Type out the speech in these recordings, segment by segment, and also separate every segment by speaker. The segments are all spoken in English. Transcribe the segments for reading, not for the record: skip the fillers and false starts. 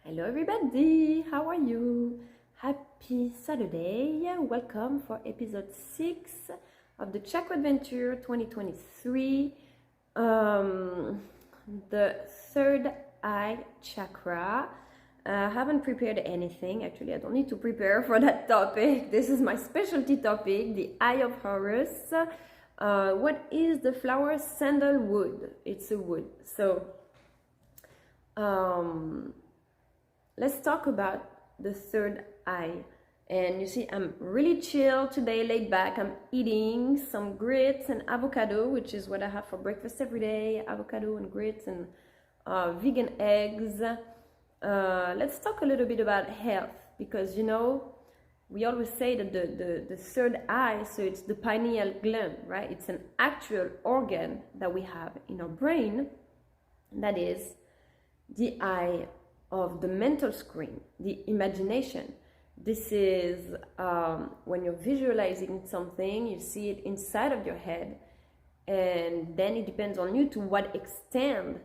Speaker 1: Hello everybody, how are you? Happy Saturday, welcome for episode 6 of the Chakradventure 2023, the third eye chakra. I haven't prepared anything, actually I don't need to prepare for that topic. This is my specialty topic, the eye of Horus. What is the flower? Sandalwood, it's a wood. So let's talk about the third eye. And you see, I'm really chill today, laid back. I'm eating some grits and avocado, which is what I have for breakfast every day. Avocado and grits and vegan eggs. Let's talk a little bit about health, because you know, we always say that the third eye, so it's the pineal gland, right? It's an actual organ that we have in our brain that is the eye of the mental screen, the imagination. This is when you're visualizing something, you see it inside of your head, and then it depends on you to what extent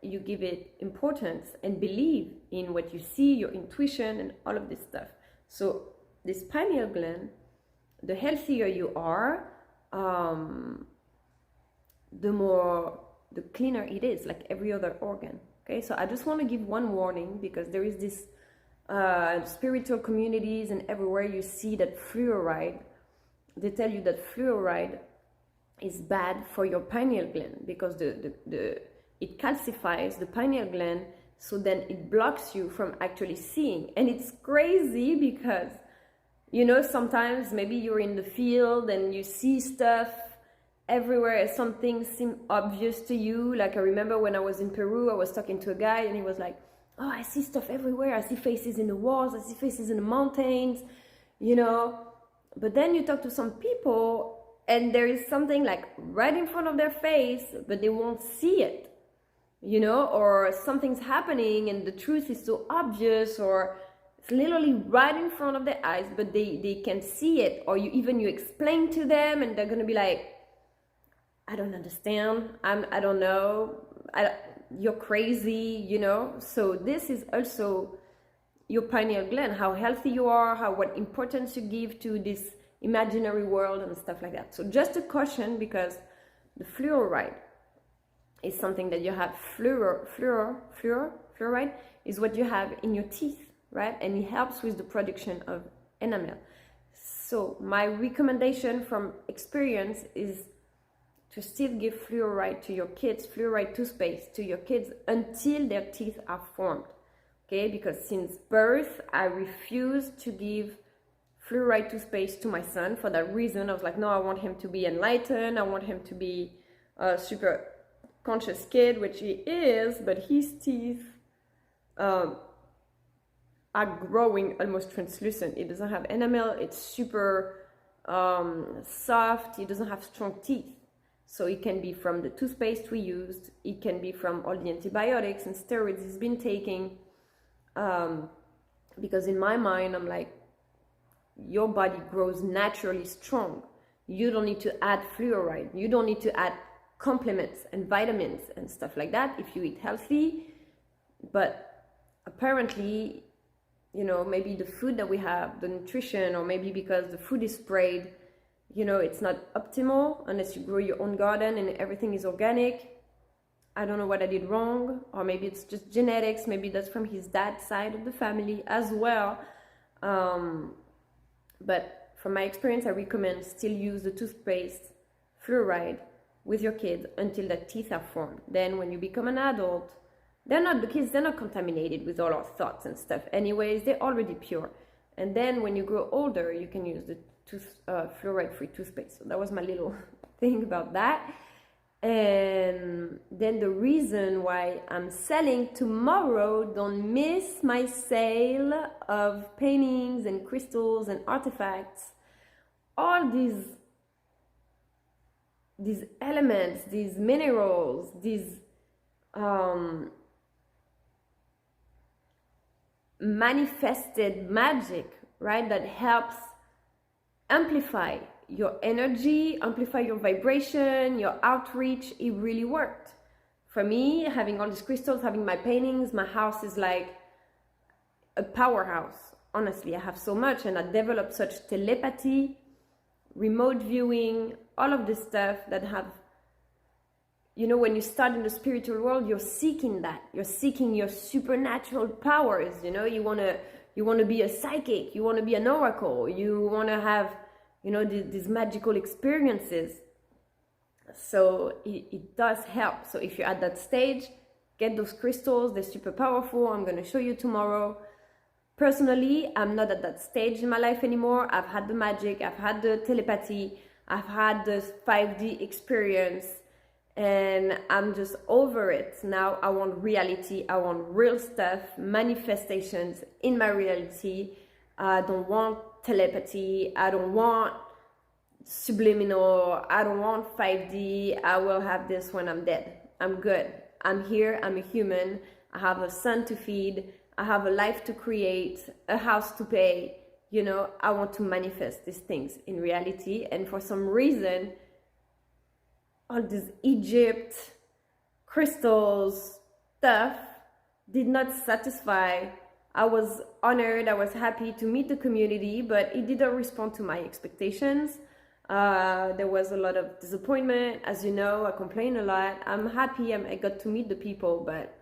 Speaker 1: you give it importance and believe in what you see, your intuition, and all of this stuff. So this pineal gland, the healthier you are, the cleaner it is, like every other organ. Okay, so I just want to give one warning, because there is this spiritual communities and everywhere you see that fluoride, they tell you that fluoride is bad for your pineal gland, because it calcifies the pineal gland, so then it blocks you from actually seeing. And it's crazy because, you know, sometimes maybe you're in the field and you see stuff everywhere, some things seem obvious to you. Like I remember when I was in Peru, I was talking to a guy and he was like, oh, I see stuff everywhere. I see faces in the walls, I see faces in the mountains, you know. But then you talk to some people and there is something like right in front of their face, but they won't see it, you know, or something's happening and the truth is so obvious, or it's literally right in front of their eyes, but they can see it. Or you explain to them and they're gonna be like, I don't understand, I don't know, you're crazy, you know. So this is also your pineal gland, how healthy you are, what importance you give to this imaginary world and stuff like that. So just a caution, because the fluoride is something that you have. Fluoride is what you have in your teeth, right? And it helps with the production of enamel. So my recommendation from experience is to still give fluoride to your kids, fluoride toothpaste to your kids until their teeth are formed, okay? Because since birth, I refuse to give fluoride toothpaste to my son for that reason. I was like, no, I want him to be enlightened. I want him to be a super conscious kid, which he is, but his teeth are growing almost translucent. It doesn't have enamel. It's super soft. He doesn't have strong teeth. So it can be from the toothpaste we used, it can be from all the antibiotics and steroids he's been taking. Because in my mind, I'm like, your body grows naturally strong. You don't need to add fluoride. You don't need to add complements and vitamins and stuff like that if you eat healthy. But apparently, you know, maybe the food that we have, the nutrition, or maybe because the food is sprayed, you know, it's not optimal unless you grow your own garden and everything is organic. I don't know what I did wrong, or maybe it's just genetics. Maybe that's from his dad's side of the family as well. But from my experience, I recommend still use the toothpaste, fluoride, with your kids until the teeth are formed. Then when you become an adult, they're not contaminated with all our thoughts and stuff. Anyways, they're already pure. And then when you grow older, you can use the fluoride-free toothpaste. So that was my little thing about that. And then the reason why I'm selling tomorrow, don't miss my sale of paintings and crystals and artifacts. All these elements, these minerals, these manifested magic, right, that helps amplify your energy, amplify your vibration, your outreach. It really worked. For me, having all these crystals, having my paintings, my house is like a powerhouse. Honestly, I have so much, and I developed such telepathy, remote viewing, all of this stuff that have, you know, when you start in the spiritual world, you're seeking that. You're seeking your supernatural powers, you know. You want to be a psychic, you want to be an oracle, you want to have, you know, these magical experiences. So it does help. So if you're at that stage, get those crystals. They're super powerful. I'm going to show you tomorrow. Personally, I'm not at that stage in my life anymore. I've had the magic, I've had the telepathy, I've had the 5D experience, and I'm just over it. Now I want reality, I want real stuff, manifestations in my reality. I don't want telepathy, I don't want subliminal, I don't want 5D. I will have this when I'm dead. I'm good. I'm here, I'm a human, I have a son to feed, I have a life to create, a house to pay, you know. I want to manifest these things in reality. And for some reason, all this Egypt, crystals, stuff did not satisfy. I was honored, I was happy to meet the community, but it didn't respond to my expectations. There was a lot of disappointment. As you know, I complain a lot. I'm happy I got to meet the people, but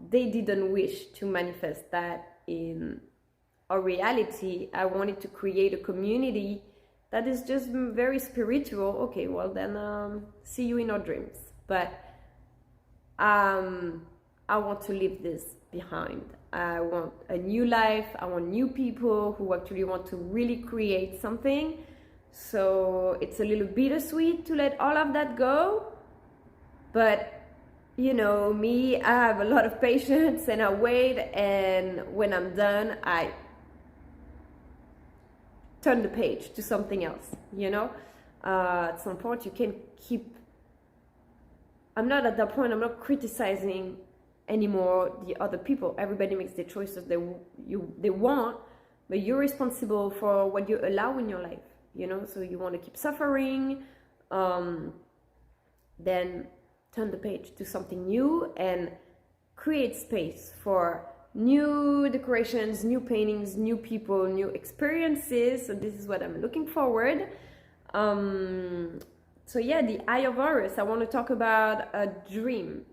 Speaker 1: they didn't wish to manifest that in a reality. I wanted to create a community that is just very spiritual. Okay, well then, see you in our dreams. But I want to leave this behind. I want a new life. I want new people who actually want to really create something. So it's a little bittersweet to let all of that go, but you know me, I have a lot of patience and I wait, and when I'm done, I turn the page to something else, you know. At some point you can keep, I'm not at that point, I'm not criticizing anymore the other people. Everybody makes the choices they want, but you're responsible for what you allow in your life, you know. So you want to keep suffering, then turn the page to something new and create space for new decorations, new paintings, new people, new experiences. So this is what I'm looking forward. So yeah, the Eye of Horus, I want to talk about a dream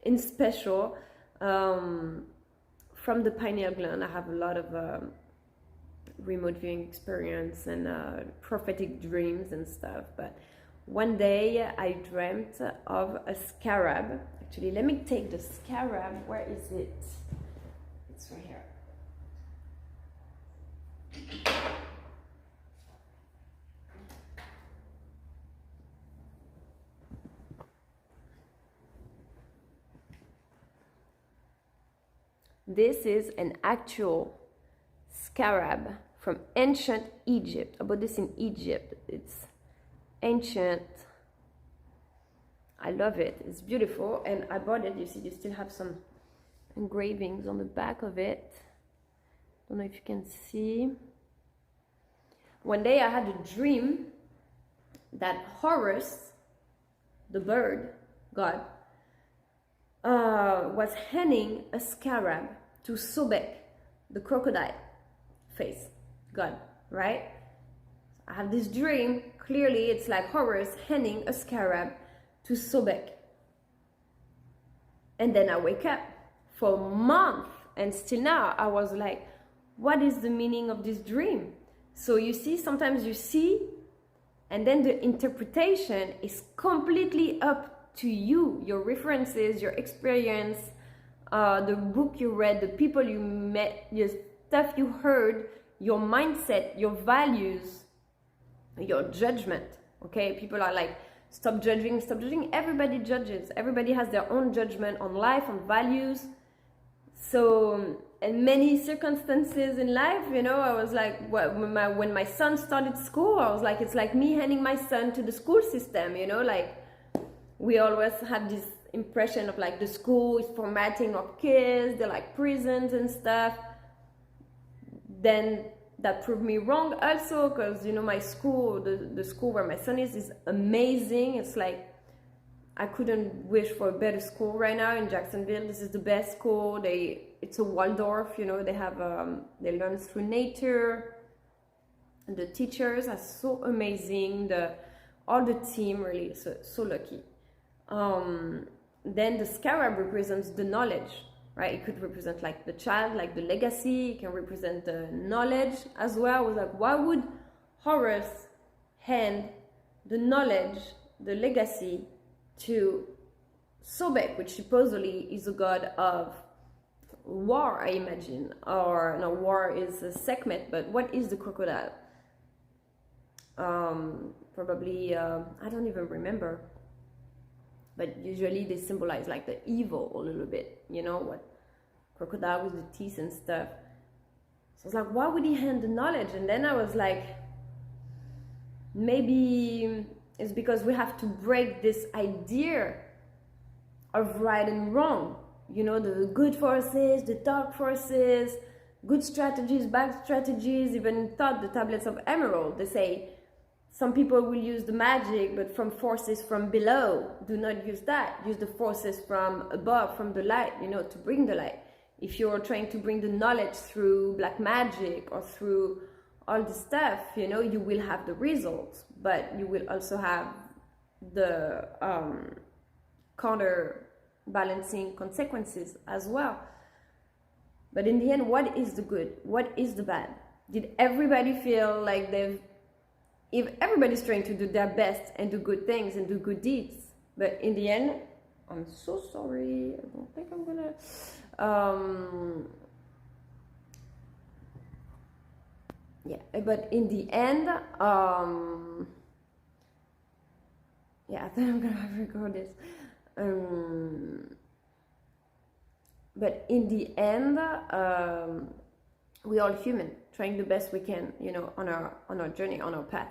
Speaker 1: in special from the pineal gland. I have a lot of remote viewing experience and prophetic dreams and stuff, but one day I dreamt of a scarab. Actually, let me take the scarab. Where is it? It's right here. This is an actual scarab from ancient Egypt. I bought this in Egypt. It's ancient. I love it. It's beautiful, and I bought it. You see, you still have some engravings on the back of it. Don't know if you can see. One day I had a dream that Horus, the bird god, was handing a scarab to Sobek, the crocodile face god, right? I have this dream. Clearly it's like Horus handing a scarab to Sobek, and then I wake up for a month, and still now I was like, what is the meaning of this dream? So you see, sometimes you see, and then the interpretation is completely up to you, your references, your experience, the book you read, the people you met, your stuff you heard, your mindset, your values, your judgment. Okay, people are like, stop judging, stop judging. Everybody judges. Everybody has their own judgment on life, on values. So in many circumstances in life, you know, I was like, when my son started school, I was like, it's like me handing my son to the school system, you know, like we always had this impression of like the school is formatting our kids, they're like prisons and stuff. Then that proved me wrong also, because, you know, my school, the school where my son is amazing. It's like I couldn't wish for a better school right now in Jacksonville. This is the best school. It's a Waldorf, you know, they have, they learn through nature. The teachers are so amazing. All the team really, so lucky. Then the scarab represents the knowledge, right? It could represent like the child, like the legacy. It can represent the knowledge as well. I was like, why would Horus hand the knowledge, the legacy, to Sobek, which supposedly is a god of war, I imagine, or no, war is a Sekhmet, but what is the crocodile? Probably, I don't even remember, but usually they symbolize like the evil a little bit, you know, what crocodile with the teeth and stuff. So I was like, why would he hand the knowledge? And then I was like, maybe it's because we have to break this idea of right and wrong. You know, the good forces, the dark forces, good strategies, bad strategies. Even thought the tablets of emerald, they say some people will use the magic, but from forces from below. Do not use that. Use the forces from above, from the light, you know, to bring the light. If you're trying to bring the knowledge through black magic or through all this stuff, you know, you will have the results, but you will also have the counterbalancing consequences as well. But in the end, what is the good? What is the bad? Did everybody feel like if everybody's trying to do their best and do good things and do good deeds, but in the end, I'm so sorry, I don't think I'm gonna, yeah, but in the end, yeah, I think I'm gonna have to record this. But in the end, we're all human, trying the best we can, you know, on our journey, on our path.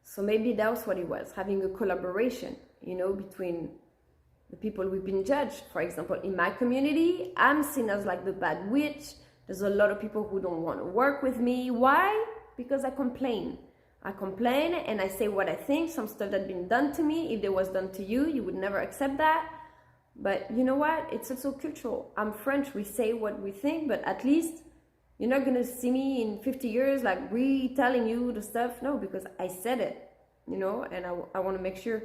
Speaker 1: So maybe that was what it was, having a collaboration, you know, between the people we've been judged. For example, in my community, I'm seen as like the bad witch. There's a lot of people who don't want to work with me. Why? Because I complain. I complain and I say what I think, some stuff that's been done to me. If it was done to you, you would never accept that. But you know what? It's also cultural. I'm French. We say what we think, but at least you're not going to see me in 50 years like retelling you the stuff. No, because I said it, you know, and I want to make sure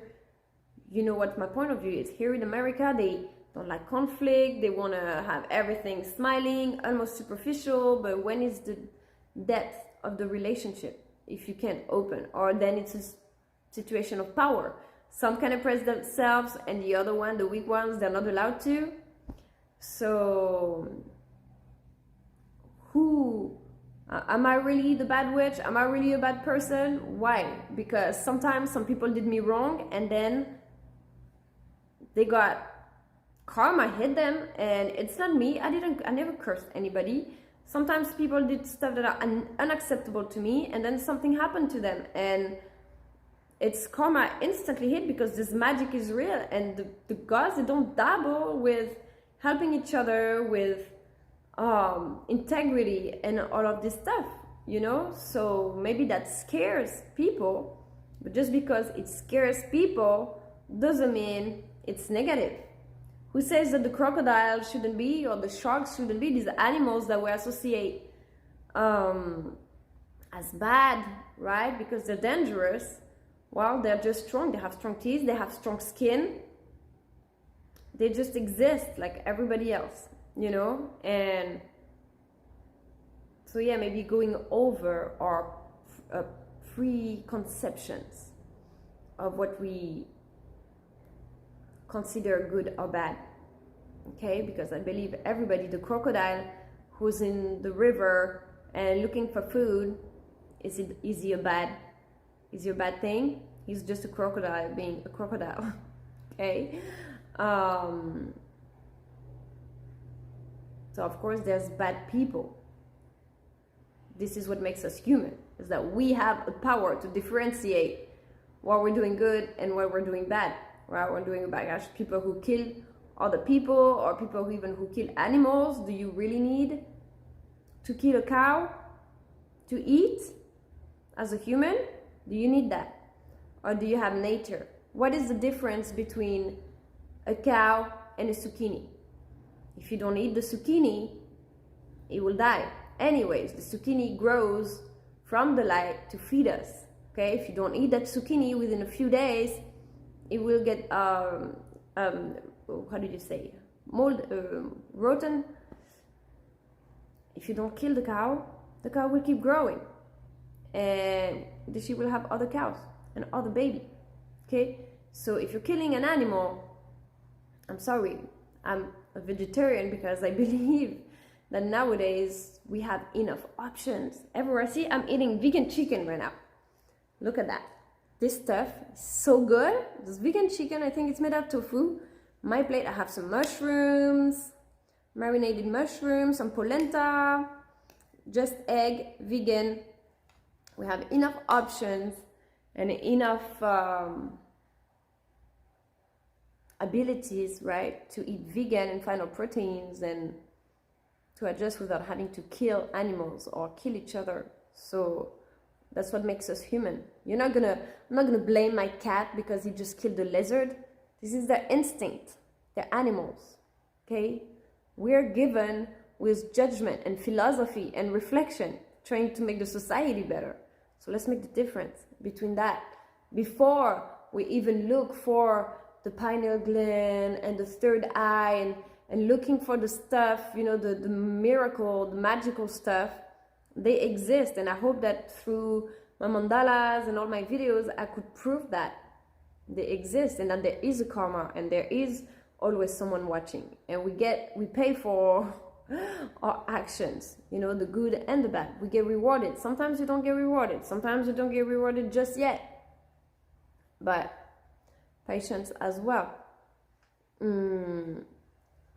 Speaker 1: you know what my point of view is. Here in America, they don't like conflict. They want to have everything smiling, almost superficial. But when is the depth of the relationship if you can't open? Or then it's a situation of power. Some can oppress themselves and the other one, the weak ones, they're not allowed to. So who am I really the bad witch? Am I really a bad person? Why? Because sometimes some people did me wrong and then they got karma hit them, and it's not me. I never cursed anybody. Sometimes people did stuff that are unacceptable to me, and then something happened to them, and it's karma instantly hit because this magic is real, and the gods, they don't dabble with helping each other, with integrity and all of this stuff, you know. So maybe that scares people, but just because it scares people doesn't mean it's negative. Who says that the crocodile shouldn't be, or the sharks shouldn't be, these animals that we associate as bad, right? Because they're dangerous. Well, they're just strong. They have strong teeth. They have strong skin. They just exist like everybody else, you know? And so, yeah, maybe going over our preconceptions of what we consider good or bad. Okay, because I believe everybody, the crocodile who's in the river and looking for food, is he a bad thing? He's just a crocodile being a crocodile. Okay. So of course there's bad people. This is what makes us human, is that we have a power to differentiate what we're doing good and what we're doing bad. Right? We're doing bad. People who kill other people, or people who kill animals. Do you really need to kill a cow to eat as a human? Do you need that? Or do you have nature what is the difference between a cow and a zucchini? If you don't eat the zucchini, it will die. Anyways, the zucchini grows from the light to feed us. Okay, if you don't eat that zucchini within a few days, it will get how did you say, mold, rotten. If you don't kill the cow will keep growing, and she will have other cows and other baby. Okay, so if you're killing an animal, I'm sorry, I'm a vegetarian because I believe that nowadays we have enough options everywhere. See, I'm eating vegan chicken right now. Look at that. This stuff is so good. This vegan chicken, I think it's made of tofu. My plate, I have some mushrooms, marinated mushrooms, some polenta, just egg, vegan. We have enough options and enough abilities, right, to eat vegan and find our proteins and to adjust without having to kill animals or kill each other. So that's what makes us human. I'm not gonna blame my cat because he just killed a lizard. This is their instinct. They're animals. Okay? We're given with judgment and philosophy and reflection, trying to make the society better. So let's make the difference between that. Before we even look for the pineal gland and the third eye and looking for the stuff, the miracle, the magical stuff, they exist. And I hope that through my mandalas and all my videos, I could prove that they exist and that there is a karma and there is always someone watching. And we pay for our actions, the good and the bad. We get rewarded. Sometimes you don't get rewarded. Sometimes you don't get rewarded just yet. But patience as well.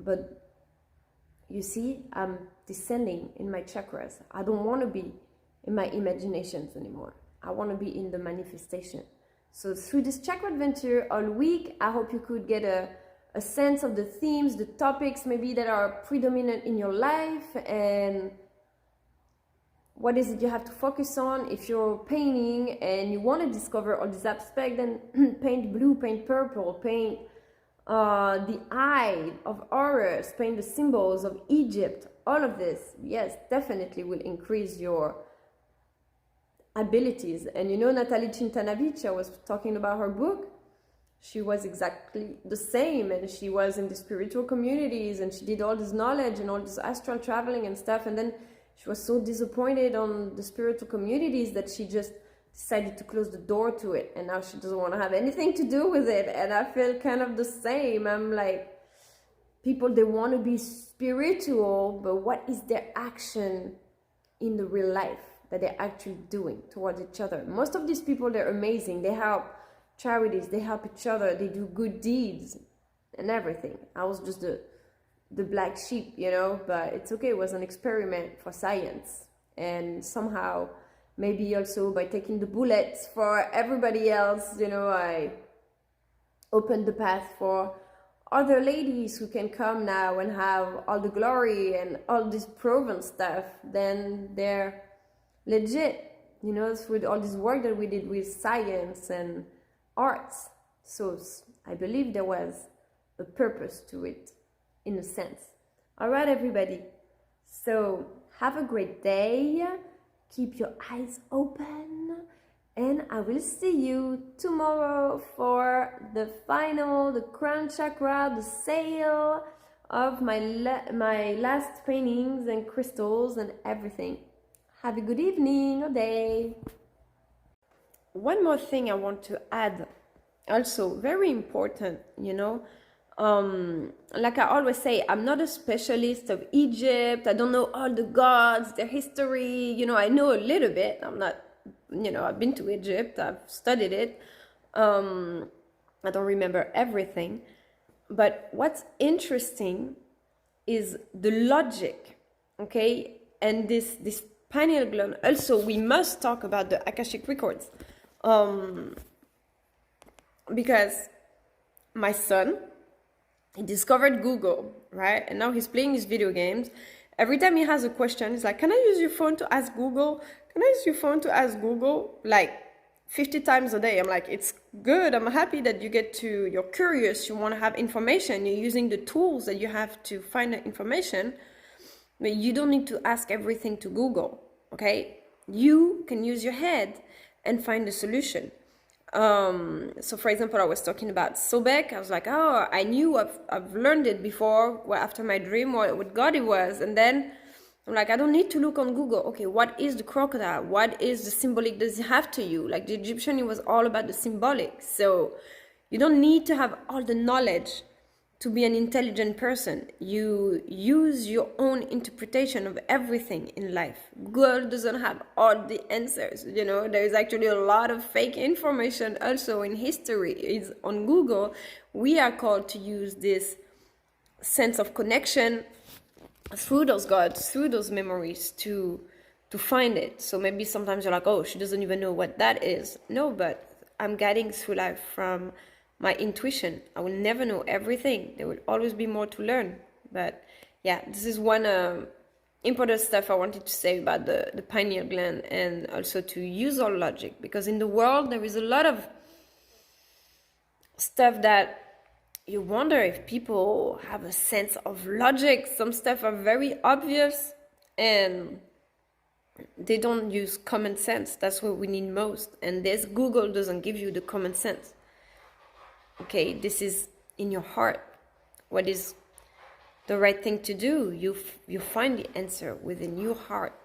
Speaker 1: But you see, I'm descending in my chakras. I don't want to be in my imaginations anymore. I want to be in the manifestation. So through this Chakradventure all week, I hope you could get a sense of the themes, the topics maybe that are predominant in your life, and what is it you have to focus on. If you're painting and you want to discover all these aspects, then paint blue, paint purple, paint the eye of Horus, paint the symbols of Egypt. All of this, yes, definitely will increase your abilities. And Natalie Cintanavich, I was talking about her book. She was exactly the same, and she was in the spiritual communities, and she did all this knowledge and all this astral traveling and stuff, and then she was so disappointed on the spiritual communities that she just decided to close the door to it, and now she doesn't want to have anything to do with it. And I feel kind of the same. I'm like, people, they want to be spiritual, but what is their action in the real life that they're actually doing towards each other? Most of these people, they're amazing. They help charities, they help each other, they do good deeds and everything. I was just the black sheep, but it's okay. It was an experiment for science, and somehow maybe also by taking the bullets for everybody else, I opened the path for other ladies who can come now and have all the glory and all this proven stuff. Then they're legit, through all this work that we did with science and arts. So I believe there was a purpose to it, in a sense. All right, everybody. So have a great day. Keep your eyes open, and I will see you tomorrow for the crown chakra, the sale of my last paintings and crystals and everything. Have a good evening or day. One more thing I want to add, also very important, like I always say, I'm not a specialist of Egypt. I don't know all the gods, their history. I know a little bit. I'm not, I've been to Egypt. I've studied it. I don't remember everything. But what's interesting is the logic, okay? And this pineal gland. Also, we must talk about the Akashic records. Because my son, he discovered Google, right? And now he's playing his video games. Every time he has a question, he's like, can I use your phone to ask Google? Can I use your phone to ask Google? Like, 50 times a day. I'm like, it's good. I'm happy that you're curious, you want to have information, you're using the tools that you have to find the information, but you don't need to ask everything to Google, okay? You can use your head and find the solution. So for example, I was talking about Sobek. I was like, oh, I knew I've learned it before, after my dream, what god it was. And then I'm like, I don't need to look on Google. Okay, what is the crocodile? What is the symbolic does it have to you? Like the Egyptian, it was all about the symbolic. So you don't need to have all the knowledge to be an intelligent person. You use your own interpretation of everything in life. Google doesn't have all the answers. You know, there's actually a lot of fake information also in history. It's on Google. We are called to use this sense of connection through those gods, through those memories to find it. So maybe sometimes you're like, oh, she doesn't even know what that is. No, but I'm guiding through life from my intuition. I will never know everything. There will always be more to learn. But yeah, this is one important stuff I wanted to say about the pineal gland, and also to use our logic, because in the world there is a lot of stuff that you wonder if people have a sense of logic. Some stuff are very obvious and they don't use common sense. That's what we need most. And this Google doesn't give you the common sense. Okay, this is in your heart. What is the right thing to do? You find the answer within your heart.